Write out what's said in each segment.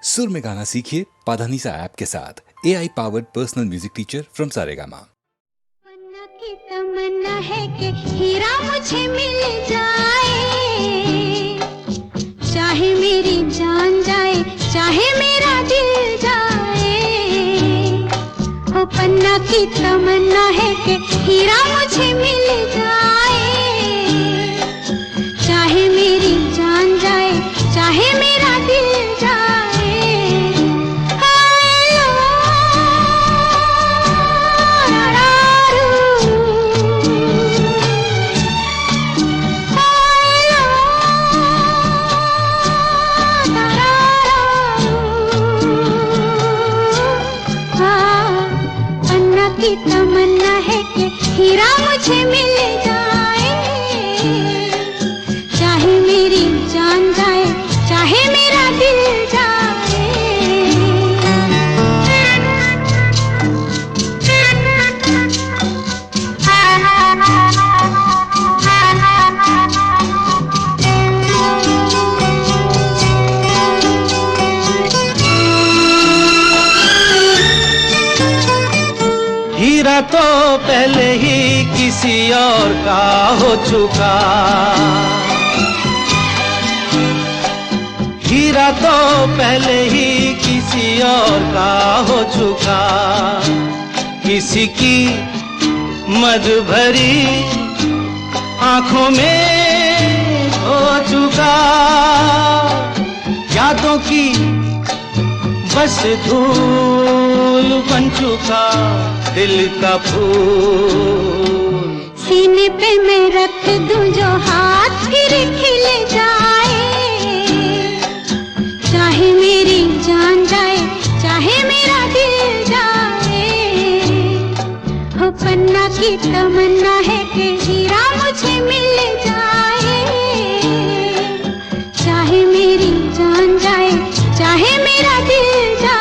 सुर में गाना सीखिए पाधानीसा ऐप के साथ। AI powered personal music teacher from Saregama. Tamannaah की तमन्ना है कि हीरा मुझे मिल जाए, चाहे मेरी जान जाए, चाहे मेरा दिल जाए। ओ पन्ना की तमन्ना है कि हीरा मुझे मिल जाए, चाहे मेरी जान जाए, चाहे मेरा दिल जाए। की तमन्ना है कि हीरा मुझे मिल जाए, चाहे मेरी जान जाए, चाहे मेरा दिल जाए। हीरा तो पहले ही किसी और का हो चुका, हीरा तो पहले ही किसी और का हो चुका। किसी की मद भरी आंखों में हो चुका, यादों की बस धूल बन चुका दिल का फूल। सीने पे मैं रख दूं जो हाथ फिर खिल जाए, चाहे मेरी जान जाए, चाहे मेरा दिल जाए। हो पन्ना की तमन्ना है कि हीरा मुझे मिल जाए, चाहे मेरी जान जाए, चाहे मेरा दिल जाए।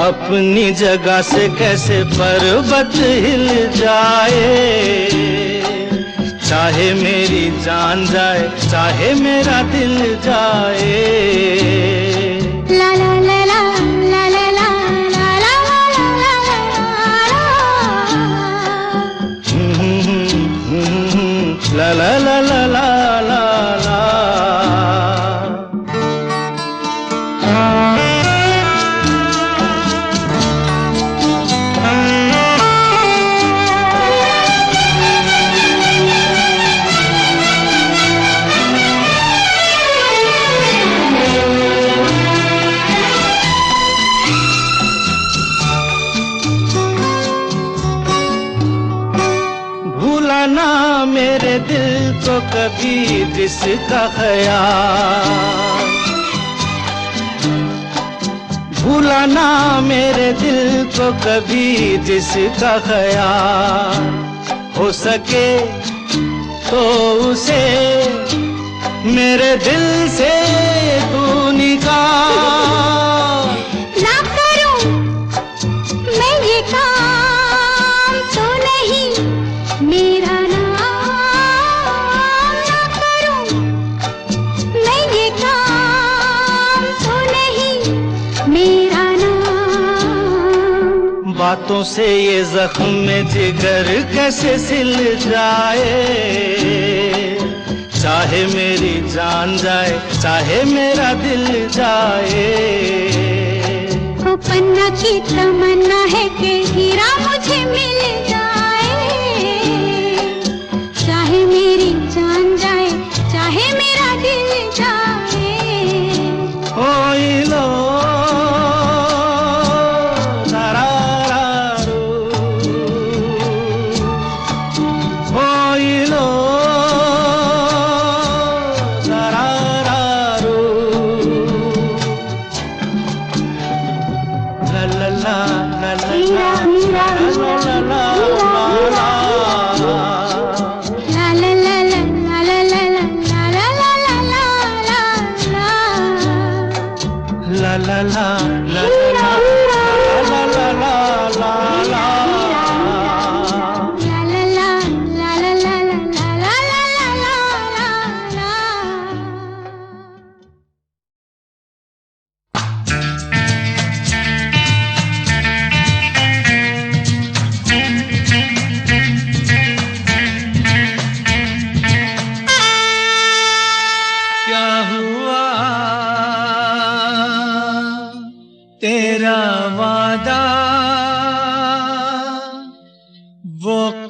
अपनी जगह से कैसे पर्वत हिल जाए, चाहे मेरी जान जाए, चाहे मेरा दिल जाए। ला ला ला ला ला ला ला ला ला ला ला ला ला ला ला। ना मेरे दिल को कभी जिसका ख्याल, भूला ना मेरे दिल को कभी जिसका ख्याल। हो सके तो उसे मेरे दिल से तू निकाल। ना करूं मैं ये काम तो नहीं मेरा नाम, ना करूं मैं ये काम तो नहीं मेरा नाम। बातों से ये जख्म जिगर कैसे सिल जाए, चाहे मेरी जान जाए, चाहे मेरा दिल जाए। ओ पन्ना की तमन्ना है कि हीरा मुझे मिल जाए,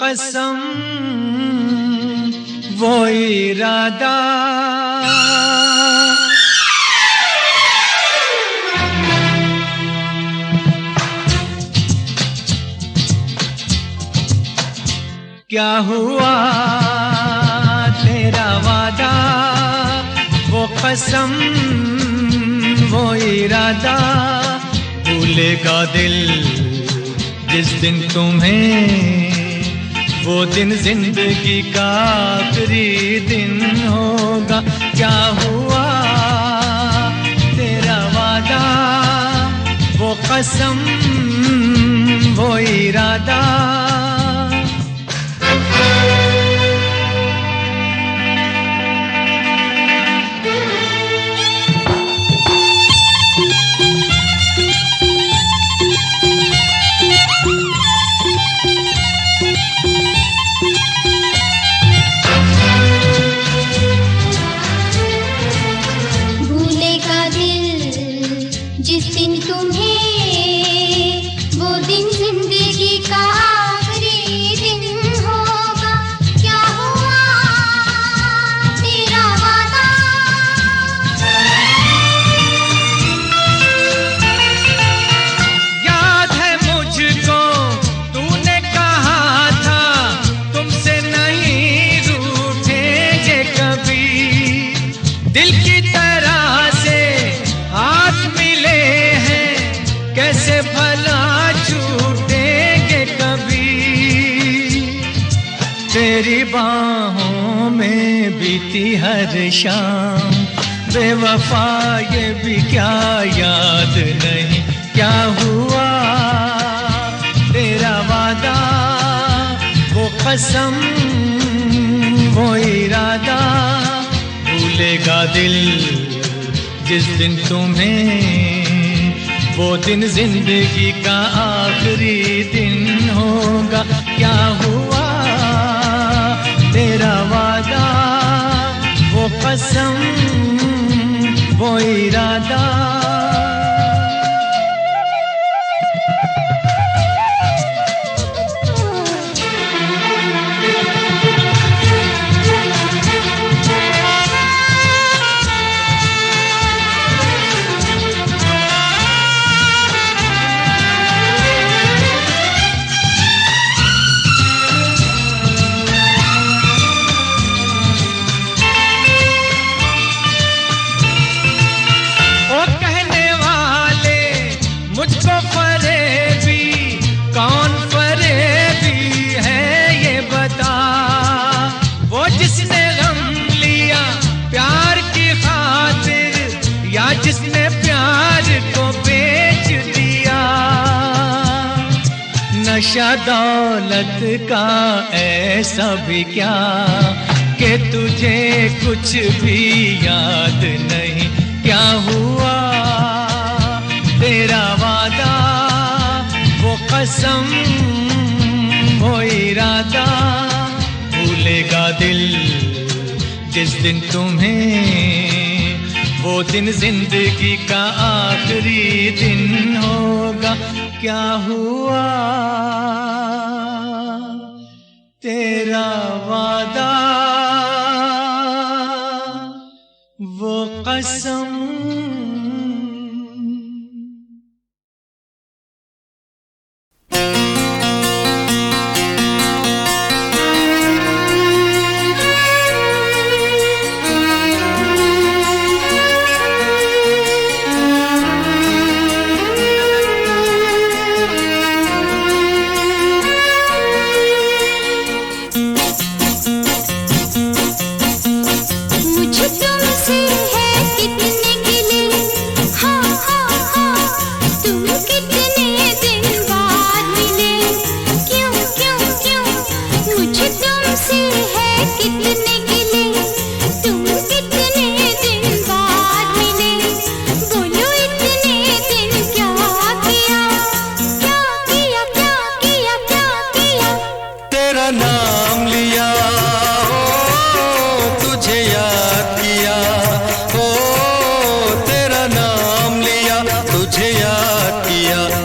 कसम वो इरादा क्या हुआ तेरा वादा वो कसम वो इरादा भूलेगा दिल जिस दिन तुम्हें वो दिन जिंदगी का आखिरी दिन होगा क्या हुआ तेरा वादा वो कसम वो इरादा तेरी बाहों में बीती हर शाम बेवफा ये भी क्या याद नहीं क्या हुआ तेरा वादा वो कसम वो इरादा भूलेगा दिल जिस दिन तुम्हें वो दिन जिंदगी का आखिरी दिन होगा क्या हुआ तेरा वादा वो कसम वो इरादा जिसने प्यार को बेच दिया नशा दौलत का ऐसा भी क्या कि तुझे कुछ भी याद नहीं क्या हुआ तेरा वादा वो कसम वो इरादा भूलेगा दिल जिस दिन तुम्हें वो दिन जिंदगी का आखिरी दिन होगा क्या हुआ तेरा वादा वो कसम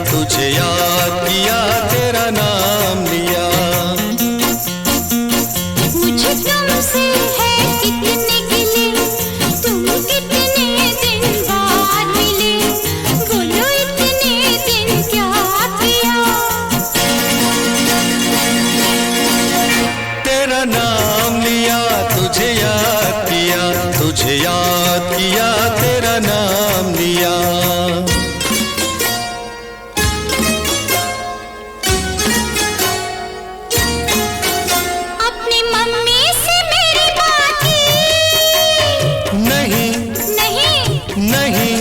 तुझे याद किया तेरा नाम लिया तेरा नाम लिया, तुझे याद किया, तुझे याद किया, तेरा नाम लिया। अपनी मम्मी से मेरी बात की? नहीं नहीं नहीं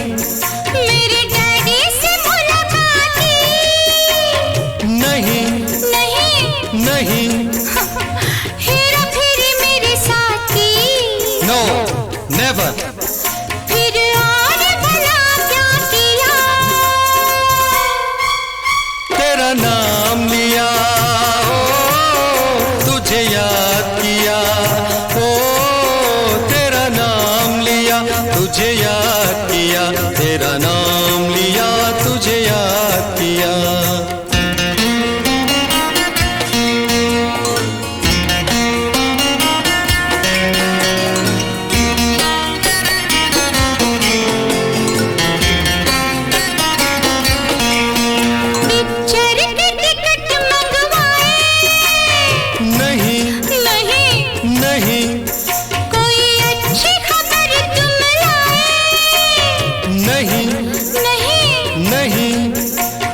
मेरे डैडी से मुलाकात की? नहीं नहीं नहीं हेरा फेरी मेरे साथ की? No never. फिर और भला क्या किया? तेरा नाम लिया, ओ तुझे याद किया, ओ तेरा नाम लिया, तुझे याद किया, तेरा नाम लिया, तुझे याद किया। पिक्चर के टिकट मंगवाए? नहीं नहीं नहीं कोई अच्छी खबर तुम लाए? नहीं नहीं नहीं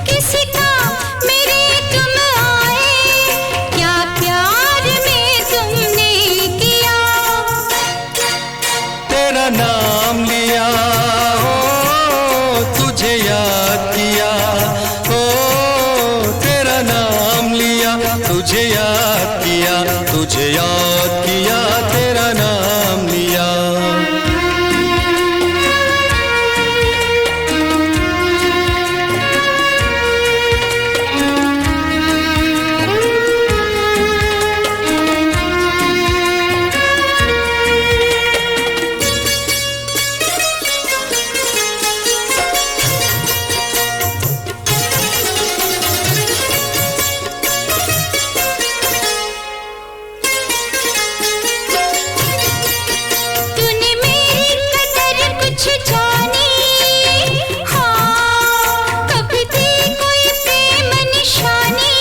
किसी काम मेरे तुम आए? क्या प्यार में तुमने किया? तेरा नाम लिया, ओ तुझे याद किया, ओ तेरा नाम लिया, तुझे याद किया, तुझे याद किया, तेरा नाम लिया। तूने मेरी कदर कुछ जानी? हाँ कभी थी कोई प्रेम निशानी?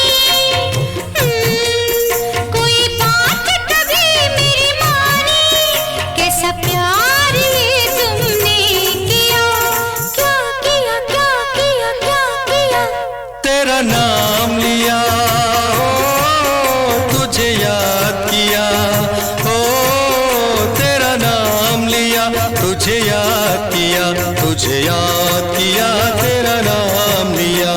कोई बात कभी मेरी मानी? कैसा प्यार ये तुमने किया? क्या किया क्या किया क्या किया? तेरा नाम लिया, ओ तुझे याद किया, ओ तेरा नाम लिया, तुझे याद किया, तुझे याद किया, तेरा नाम लिया।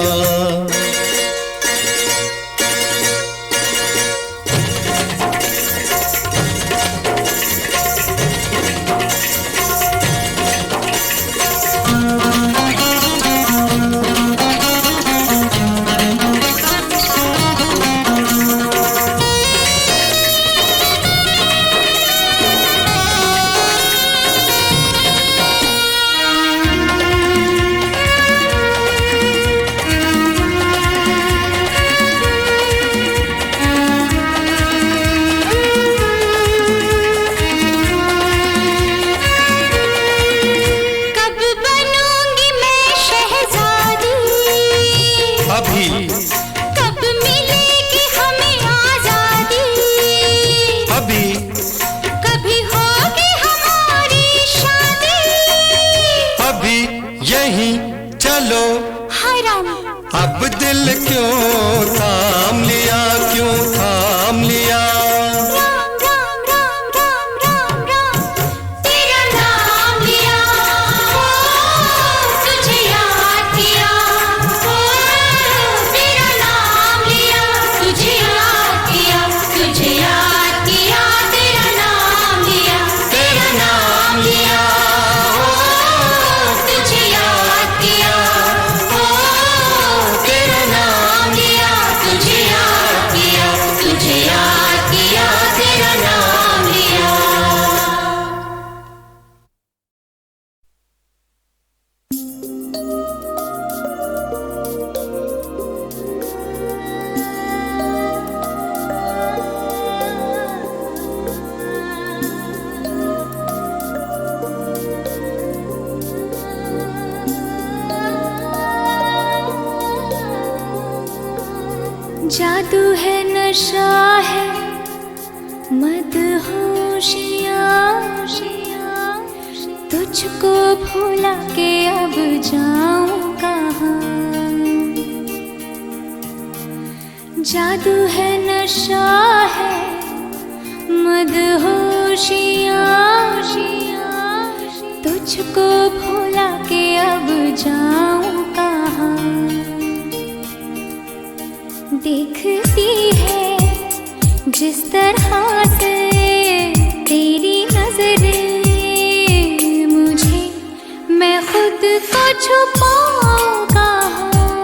कब बनूंगी मैं शहजादी? अभी कब मिलेगी हमें आजादी? अभी कभी होगी हमारी शादी? अभी यहीं चलो, हराम अब दिल क्यों थाम लिया, क्यों थाम लिया। राम राम राम राम राम राम तेरा नाम लिया, ओ तुझे याद किया, ओ तेरा नाम लिया, तुझे याद किया, तुझे याद किया, तेरा नाम लिया, तेरा नाम लिया, ओ तुझे याद किया, ओ तेरा नाम लिया, भुला के अब जाऊं कहाँ। जादू है नशा है मदहोशियाँ, तुझको भुला के अब जाऊं कहाँ। देखती है जिस तरह से तेरी नजरें मुझे, मैं खुद को छुपाऊं कहाँ।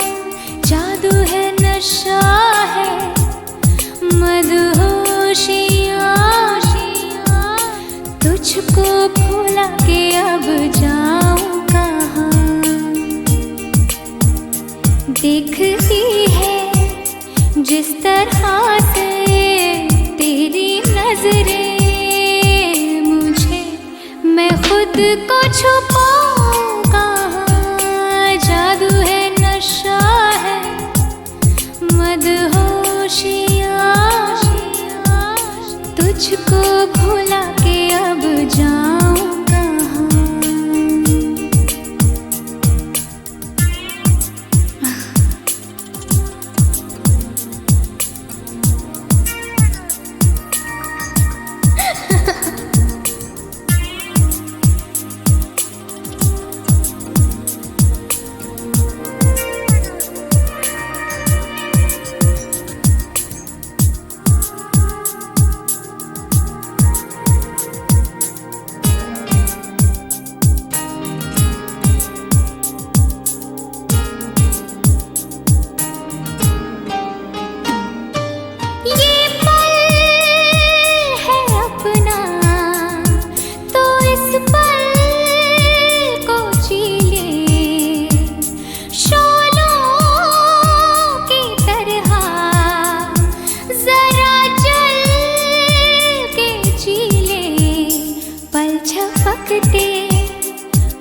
जादू है नशा है मदहोशियाँ, तुझको भुला के अब जाऊं कहाँ। देखती है जिस तरह से तेरी नजरें मुझे, मैं खुद को छुपाऊं कहाँ। जादू है नशा है मदहोशियाँ, तुझको भुला के अब जाऊं कहाँ।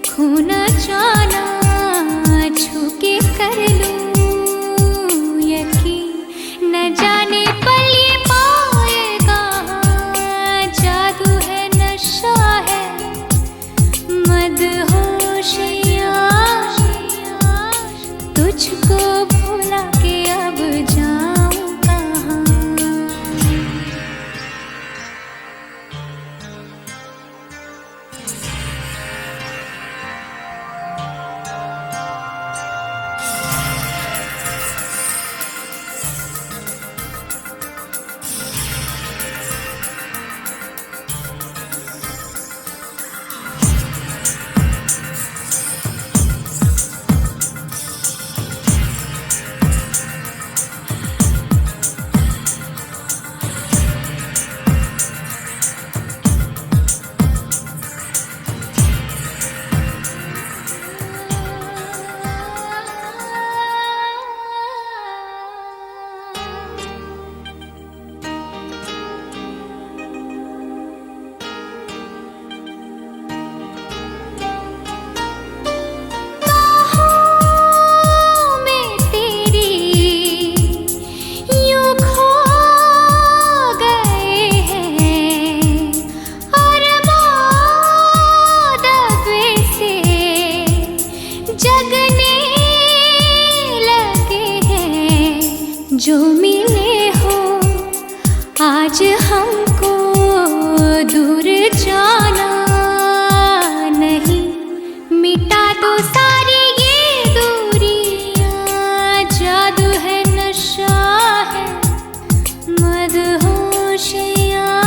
खोना जाना छू के कर लूं यकीन, न जाने पल ये पाए कहाँ। जादू है नशा है मदहोशियाँ, तुझको भुला के अब जाऊं कहाँ। जो मिले हो आज हमको दूर जाना नहीं, मिटा दो सारी ये दूरियां। जादू है नशा है मदहोशियाँ,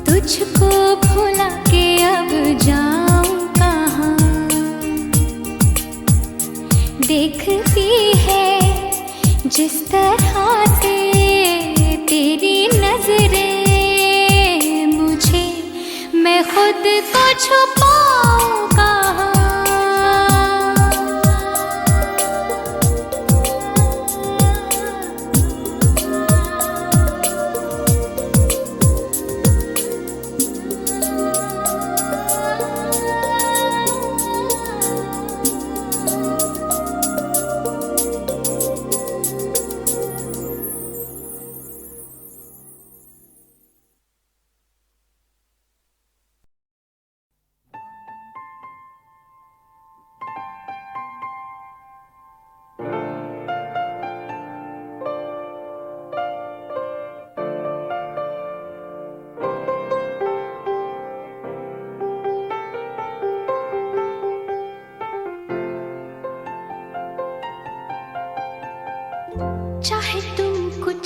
तुझको भुला के अब जाऊं कहाँ। देखती है जिस तरह से तेरी नजरें मुझे, मैं खुद को छुपाऊं कहाँ।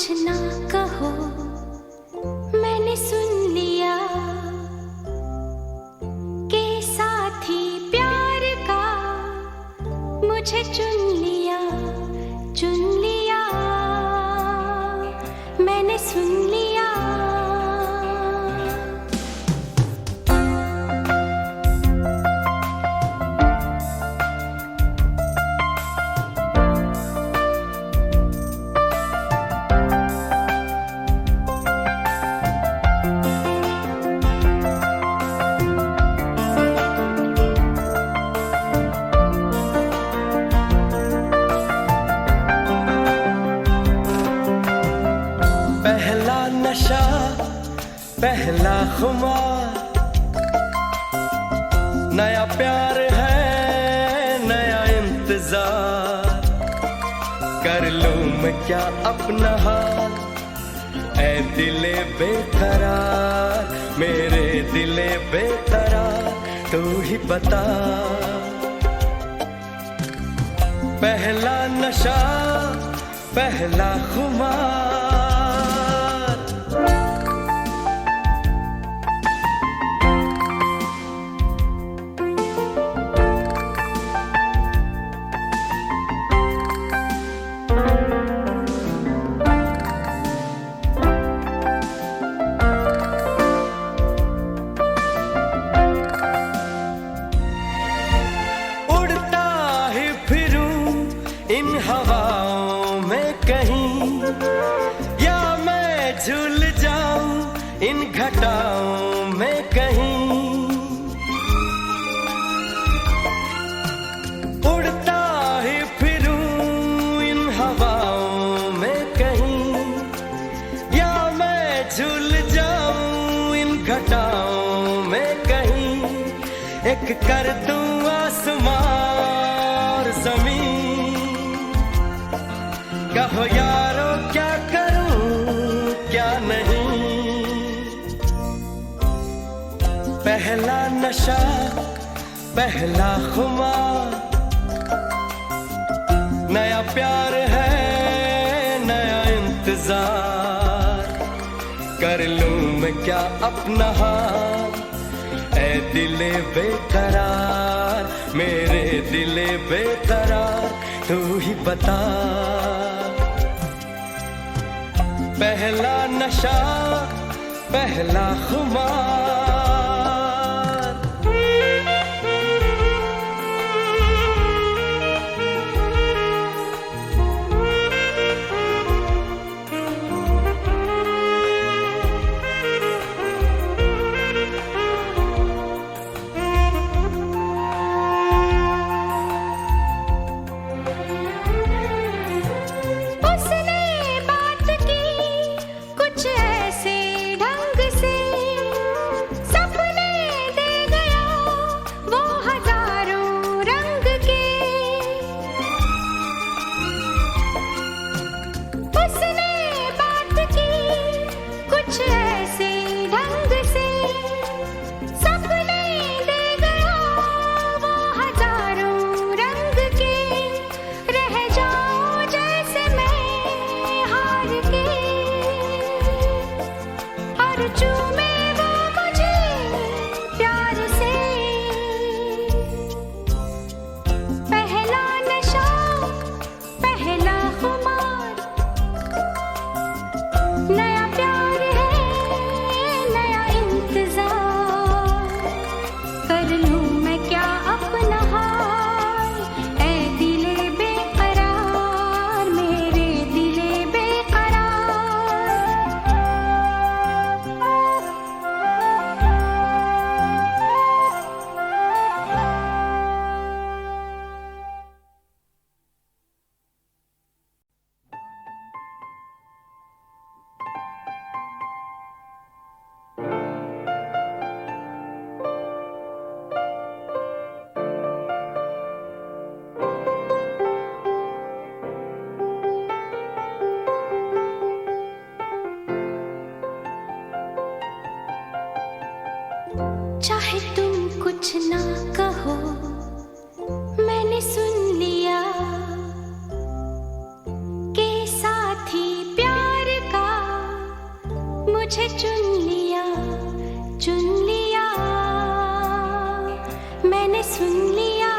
कुछ ना कहो, मैंने सुन लिया कि साथी प्यार का मुझे चुन लिया, मैंने सुन लिया। पहला नशा, पहला खुमार, नया प्यार है, नया इंतजार। कर लूं मैं क्या अपना हाल, ऐ दिले बेकरार, मेरे दिले बेकरार, तू ही बता। पहला नशा, पहला खुमार, इन हवाओं में कहीं, या मैं झूल जाऊं इन घटाओं में कहीं। उड़ता ही फिरूं इन हवाओं में कहीं, या मैं झूल जाऊं इन घटाओं में कहीं। एक कर दूं आसमां और ज़मीन, कहो यारो क्या करूं क्या नहीं। पहला नशा, पहला खुमार, नया प्यार है, नया इंतजार। कर लूं मैं क्या अपना हाल, ऐ दिले बेकरार, मेरे दिले बेकरार, तू ही बता। पहला नशा, पहला खुमार। चाहे तुम कुछ ना कहो, मैंने सुन लिया कि साथी प्यार मुझे चुन लिया मैंने सुन लिया।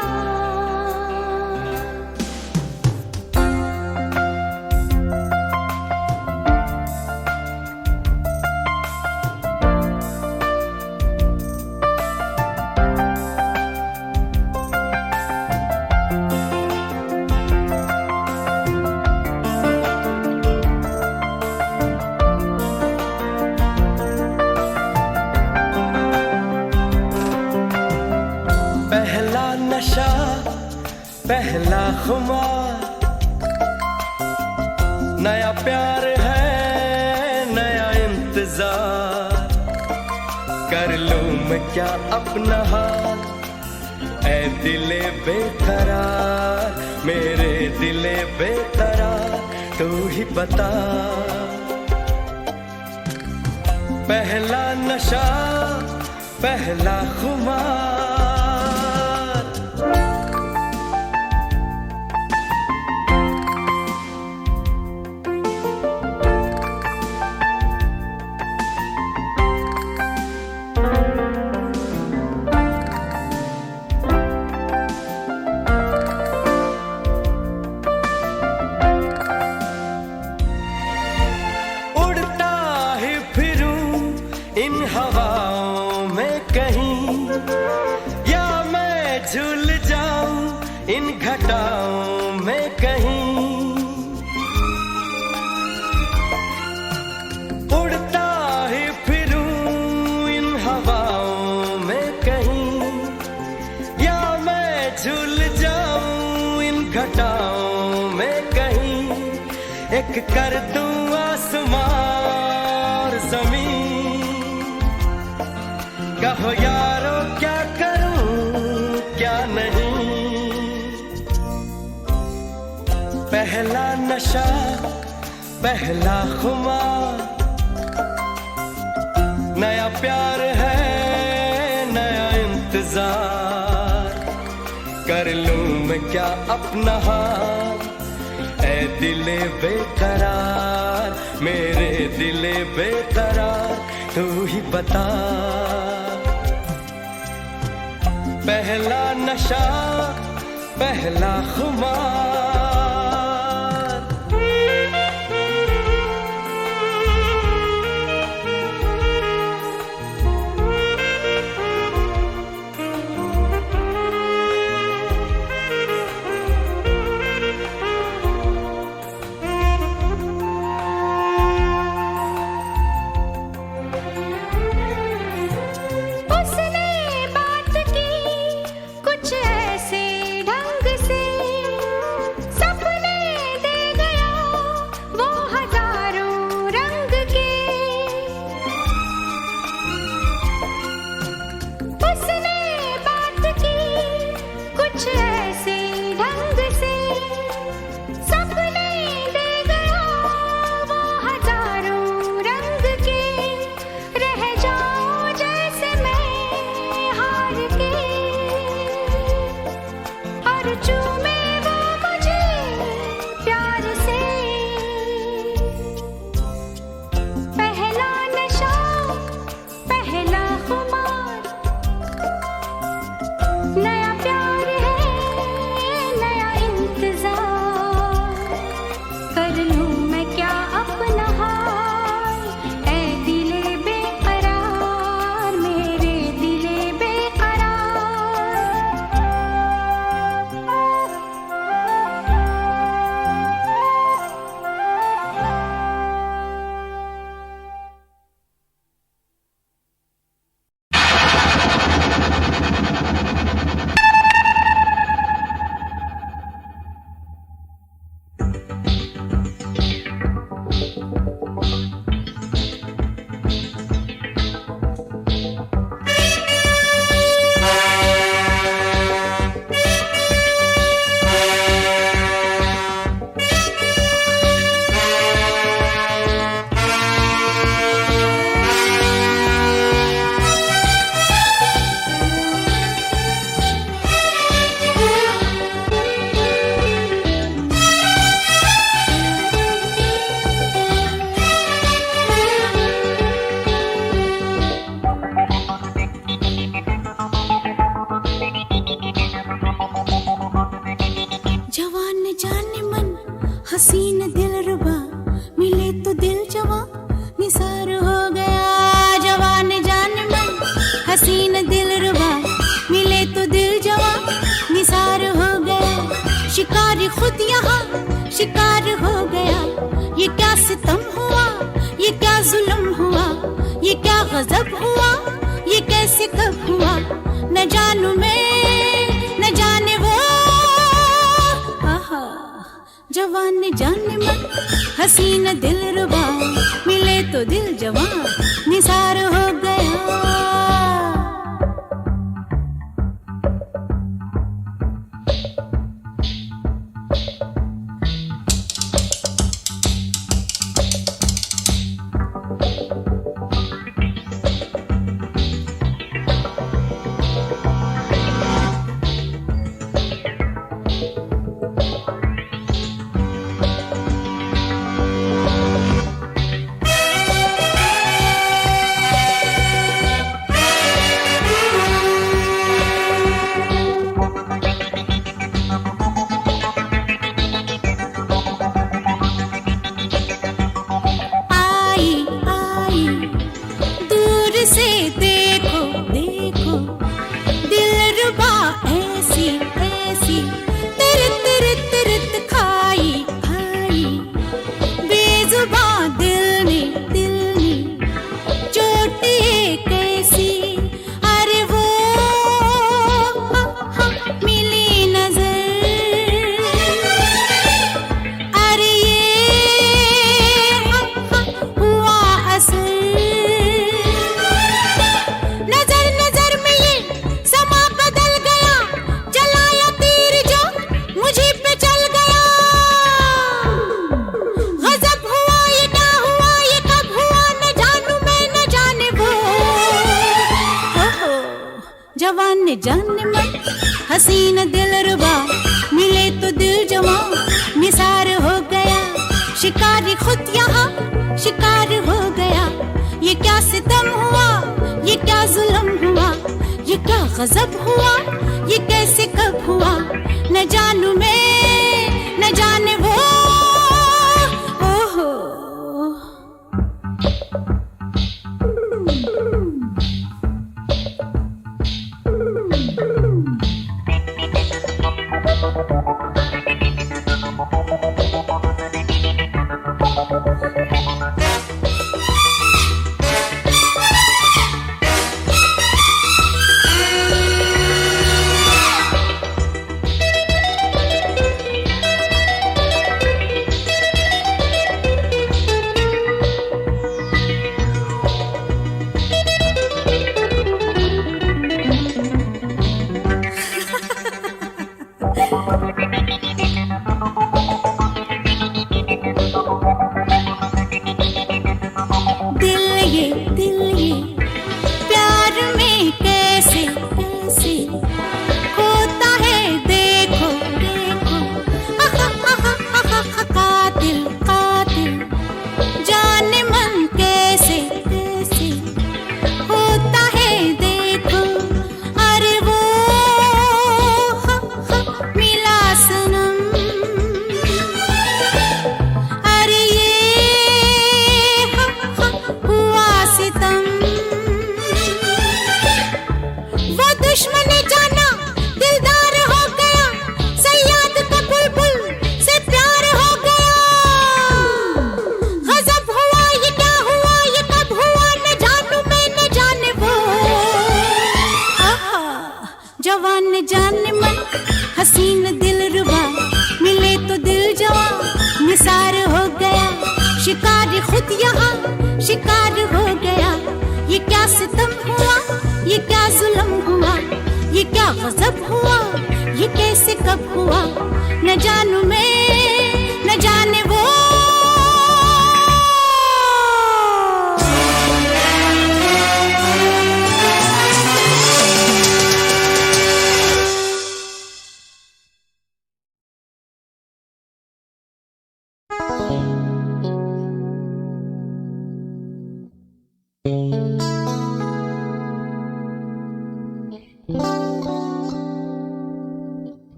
पहला नशा पहला खुमार, नया प्यार है नया इंतजार, कर लूं मैं क्या अपना हाल, ऐ दिले बेकरार मेरे दिले बेकरार तू ही बता। पहला नशा पहला खुमार, इन हवाओं में कहीं या मैं झूल जाऊं इन घटाओं में कहीं, उड़ता ही फिरूं इन हवाओं में कहीं या मैं झूल जाऊं इन घटाओं में कहीं, एक कर दूं आसमां और जमीन, कहो यारो क्या करूं क्या नहीं। पहला नशा पहला खुमार, नया प्यार है नया इंतजार, कर लूं मैं क्या अपना हाल, ऐ दिले बेकरार मेरे दिले बेकरार तू ही बता। पहला नशा पहला खुमार, कुछ ऐसे ढंग से हो गया जवान जान मन हसीन दिलरुबा मिले तो दिल जवा निसार हो गया शिकारी खुद यहाँ शिकार हो गया ये क्या सितम हुआ ये क्या जुल्म हुआ ये क्या गजब हुआ ये कैसे कब हुआ न जानू मैं न जाने वो आहा जवान जाने मन हसीन दिलरुबा मिले तो दिल जवान निसार हो गया जाने मन हसीन दिलरुबा मिले तो दिल जवां निसार हो गया शिकारी खुद यहाँ शिकार हो गया ये क्या सितम हुआ ये क्या जुल्म हुआ ये क्या गजब हुआ ये कैसे कब हुआ न जानू मैं न जाने वो ओहो जाने मन हसीन दिलरुबा मिले तो दिल जवां निसार हो गया शिकारी खुद यहाँ शिकार हो गया ये क्या सितम हुआ ये क्या जुल्म हुआ ये क्या गजब हुआ ये कैसे कब हुआ न जानू मैं न जाने वो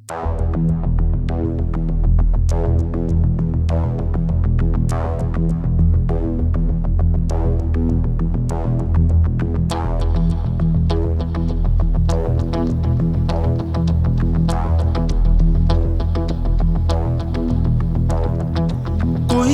कोई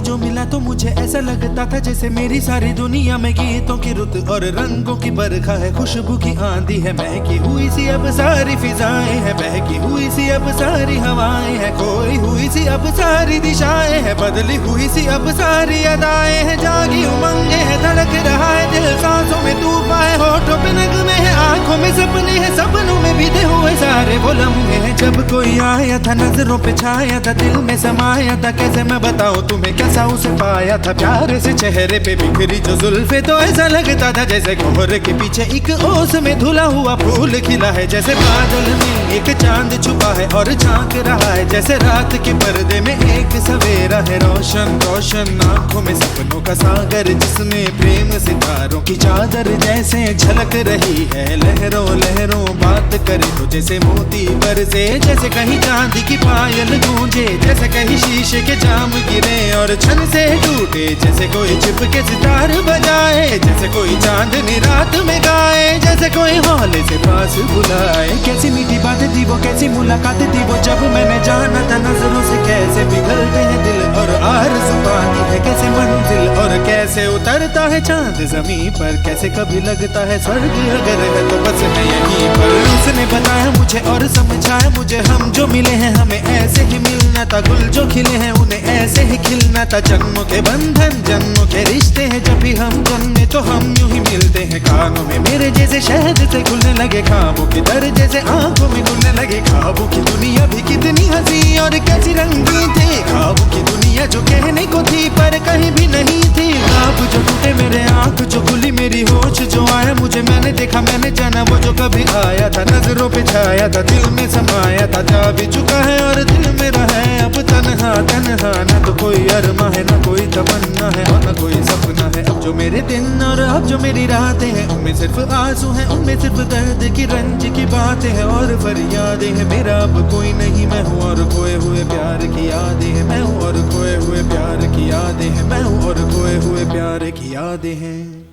जो मिला तो मुझे ऐसा लगता था जैसे मेरी सारी दुनिया में गीतों की रुत और रंगों की बरखा है, खुशबू की आंधी है, महकी हुई सी अब सारी फिजाएं हैं, बहकी हुई सी अब सारी हवाएं हैं, खोई हुई सी अब सारी दिशाएं हैं, बदली हुई सी अब सारी अदाएं हैं, जागी उमंगे है, धड़क रहा है दिल, सांसों में तूफान है, होठों पे नगमे है, आंखों में सपने हैं, सपनों में बीते हुए सारे वो लम्हे हैं। जब कोई आया था नजरों पे छाया था, दिल में समाया था, कैसे मैं बताऊं तुम्हें कैसा उसे पाया था, प्यारे से चेहरे पे बिखरी जो जुल्फे, तो ऐसा लगता था जैसे कोहरे के पीछे एक ओस में धुला हुआ फूल खिला है, जैसे बादल में एक चांद छुपा है और झांक रहा है, जैसे रात के पर्दे में एक सवेरा है, रोशन रोशन आंखों में सपनों का सागर, जिसमें प्रेम सितारों की चादर जैसे झलक रही है, लहरों लहरों बात करे तो जैसे मोती बरसे, जैसे कहीं चांदी की पायल गूंजे, जैसे कहीं शीशे के जाम गिरे और छन से टूटे, जैसे कोई चिपके सितार बजाए, जैसे कोई चांदनी रात में गाए, जैसे कोई हौले से पास बुलाए। कैसी मीठी बातें थी वो, कैसी मुलाकातें थी वो, जब मैंने जाना था नजरों से कैसे पिघलते हैं दिल और आरज़ू पानी है कैसे मंजिल, और कैसे उतरता है चांद जमीन पर, कैसे कभी लगता है स्वर्ग अगर है तो बस मैं यहीं पर। उसने बताया मुझे और समझाया मुझे, हम जो मिले हैं हमें ऐसे ही मिलना था, गुल जो खिले हैं उन्हें ऐसे ही खिलना था, जन्मों के बंधन जन्मों के रिश्ते हैं, जब भी हम जन्मे तो हम यूं ही मिलते हैं, कानों में मेरे जैसे शहद से खुलने लगे ख्वाबों के दर, जैसे आंखों में खुलने लगे ख्वाबों की दुनिया भी कितनी हंसी और कैसी रंगीन थी, ख्वाबों की दुनिया जो कहने को थी पर कहीं भी नहीं थी, ख्वाब जो टूटे मेरे आंख जो खुली मेरी होश जो आया मुझे, मैंने देखा मैंने जाना वो जो कभी आया था, नजरों पे छाया था दिल में समाया था, जा भी चुका है और दिल में रहा है अब तन्हा तन्हा, ना तो कोई अरमा है ना कोई तमन्ना है और ना कोई सपना है, अब जो मेरे दिन और अब जो मेरी रातें हैं उनमें सिर्फ आंसू हैं, उनमें सिर्फ दर्द की रंज की बातें हैं और फरियादें हैं, मेरा अब कोई नहीं मैं हूँ और खोए हुए प्यार की यादें हैं, मैं हूँ और खोए हुए प्यार की यादें हैं, मैं हूँ और खोए हुए प्यार की यादें हैं।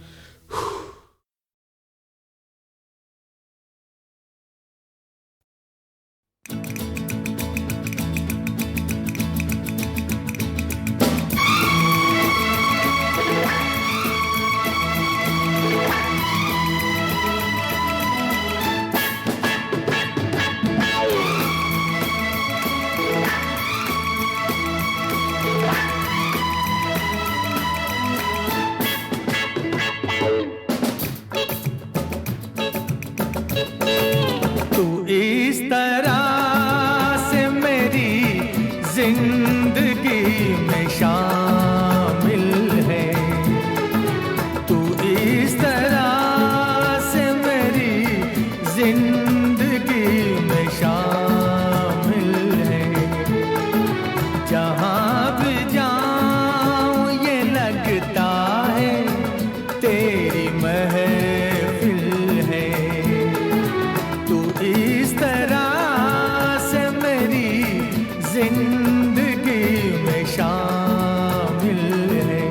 इस तरह से मेरी जिंदगी में शामिल है, तू इस तरह से मेरी जिंदगी में शामिल है, जहाँ भी जाऊँ ये लगता है तेरी महफिल है, इस तरह से मेरी जिंदगी में शामिल है।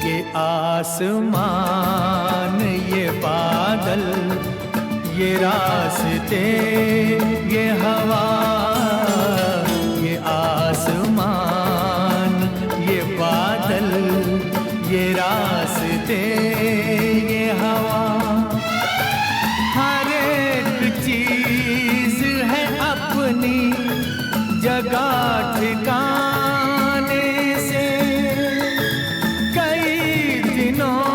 ये आसमान ये बादल ये रास्ते ये हवा, ये आसमान ये बादल ये रास्ते ये हवा, हर एक चीज है अपनी जगह ठिकाने से, कई दिनों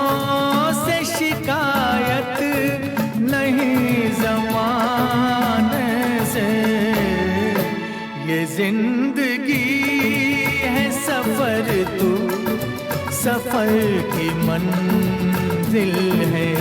से शिकायत नहीं ज़माने से, ये जिंदगी है सफर तू सफर की मंजिल है।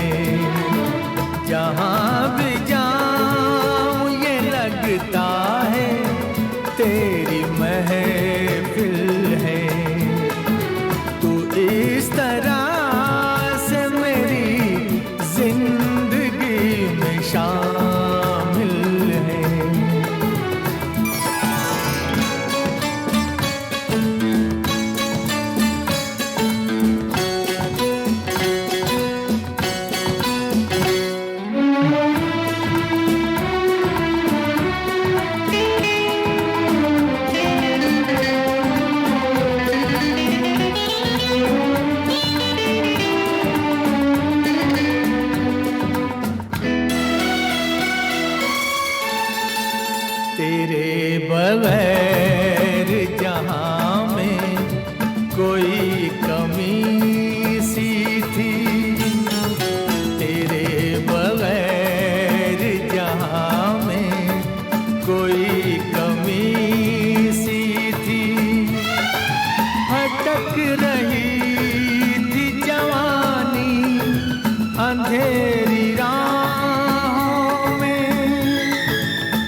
अंधेरी राहों में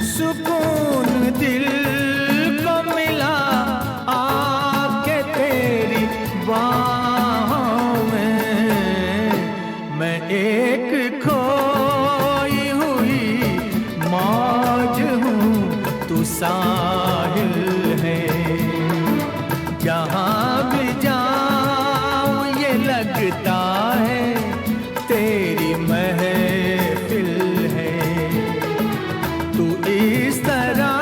सुकून दिल को मिला आके तेरी बाहों में। मैं एक खोई हुई मौज हूँ, तू साहिल है। जहाँ भी जाऊँ ये लगता है तेरी महफिल है। तू इस तरह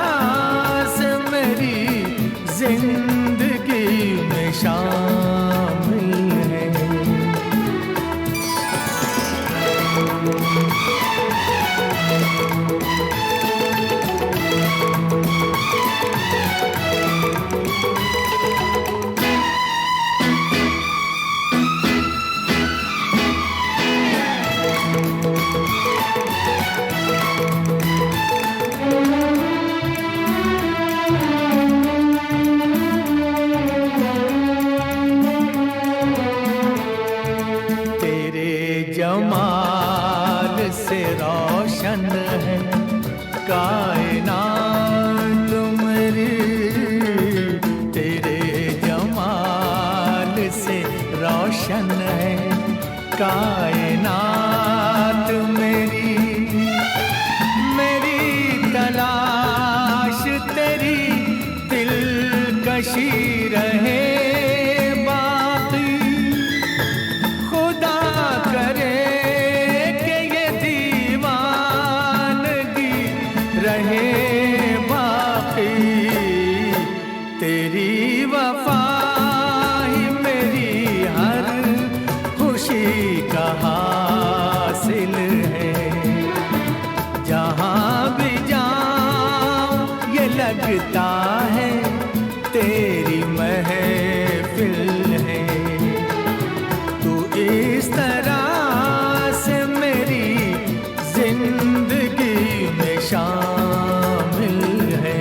से मेरी जिंदगी में शामिल है। जमाल से रोशन है कायनात मेरी। तेरे जमाल से रोशन है कायनात मेरी। मेरी तलाश तेरी दिलकशी रहे तेरी वफा ही मेरी हर खुशी का हासिल है। जहाँ भी जाऊँ ये लगता है तेरी महफिल है। तू इस तरह से मेरी जिंदगी में शामिल है।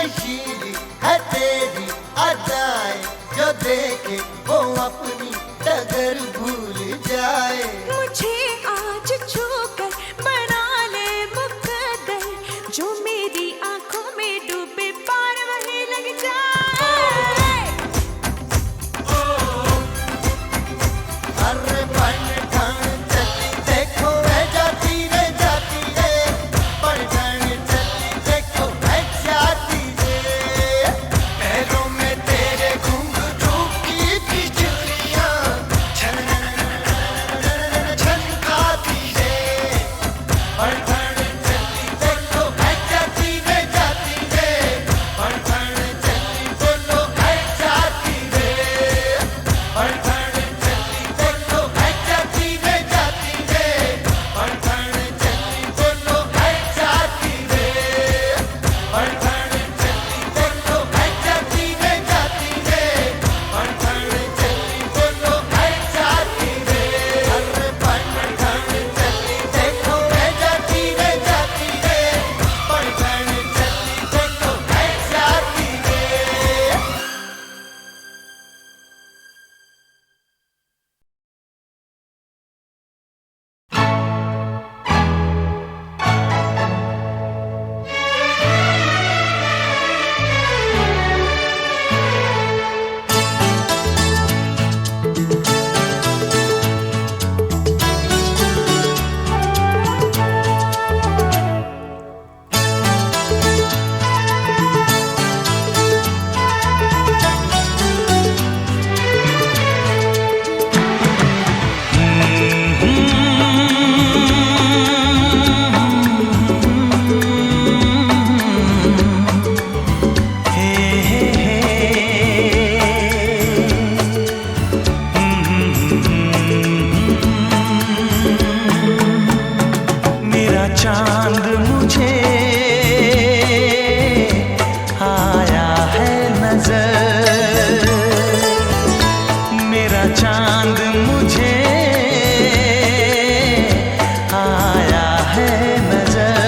नशीली है तेरी अदाएं, जो देखे वो अपनी डगर भूल जाए। मुझे आज छूकर बना ले मुकद्दर, जो मेरी आंखों में डूबे पार वही लग जाए। अरे पलटन चली देखो है जाती रे जाती रे, पलटन चली देखो है जाती रे। पैरों में तेरे घुंघरू की बिजलियां छनकाती रे। पलटन चली देखो है जाती रे जाती रे, पलटन चली बोलो है जाती रे। पलटन चली देखो है जाती रे जाती रे, पलटन चली बोलो है जाती रे। पलटन चली देखो है जाती रे जाती रे, पलटन चली बोलो है जाती रे। अरे पलटन चली देखो है जाती रे जाती रे, पलटन चली देखो है जाती रे। मेरा चांद मुझे आया है नजर, मेरा चांद मुझे आया है नजर।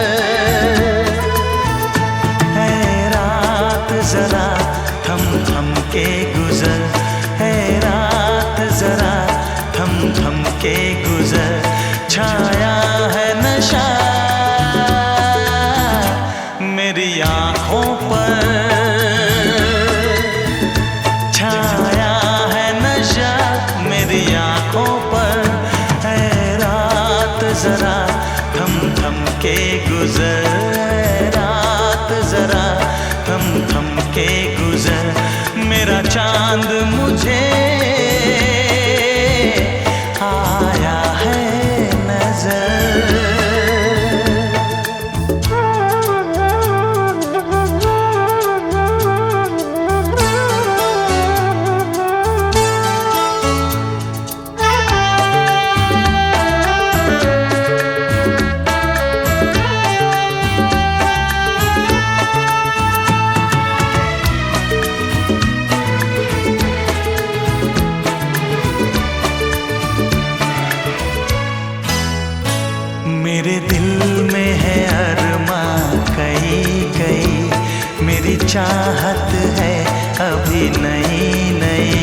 है रात जरा थम थम के गुजर, है रात जरा थम थम के गुजर। छाया है नशा मेरी आँखों पर, छाया है नशा मेरी आँखों पर। है रात जरा थम थम के गुजर, है रात जरा थम थम के गुजर। मेरा चांद मुझे आया है नजर। मेरे दिल में है अरमां कई कई, मेरी चाहत है अभी नई नई।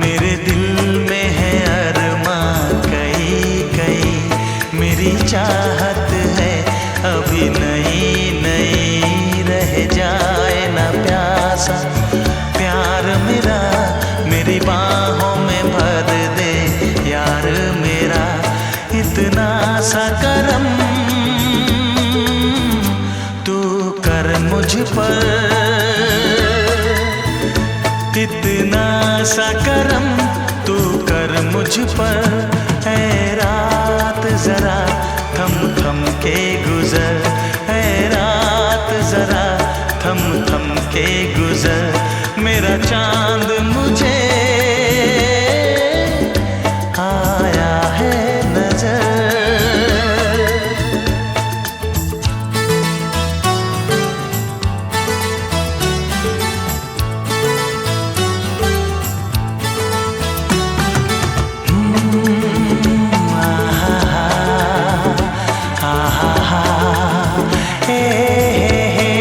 मेरे दिल में है अरमां कई कई, मेरी चाहत है अभी नई नई। रह जाए ना प्यासा प्यार मेरा, मेरी बाहों में भर दे यार मेरा। इतना सा करम तू कर मुझ पर, इतना सा करम तू कर मुझ पर। है रात जरा थम थम के गुजर, है रात जरा थम थम के गुजर। मेरा चांद मुझे आया है नजर। आहा, आहा, हे हे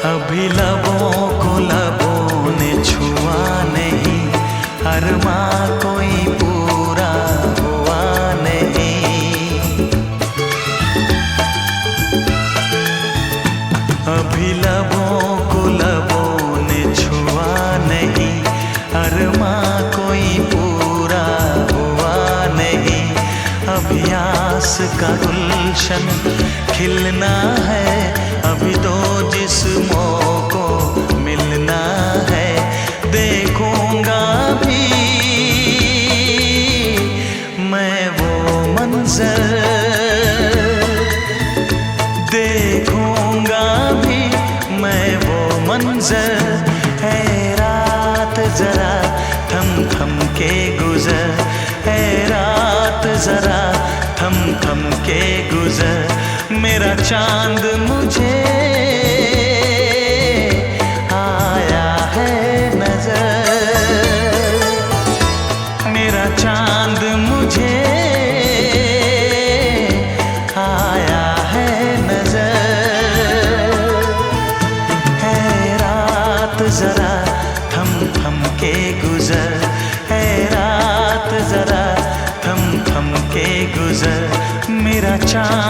अभी लबों को लबों ने छुआ नहीं, अरमा कोई पूरा हुआ नहीं। अभी लबों को लबों ने छुआ नहीं, अरमा कोई पूरा हुआ नहीं। अभी आस का गुलशन खिलना है, अभी दो जिस्मों को मिलना है। देखूंगा भी मैं वो मंजर, देखूंगा भी मैं वो मंजर। है रात जरा थम थम के गुजर, है रात जरा थम थम के गुजर। मेरा चांद मुझे आया है नजर, मेरा चांद मुझे आया है नजर। है रात जरा थम थम के गुजर, है रात जरा थम थम के गुजर। मेरा चांद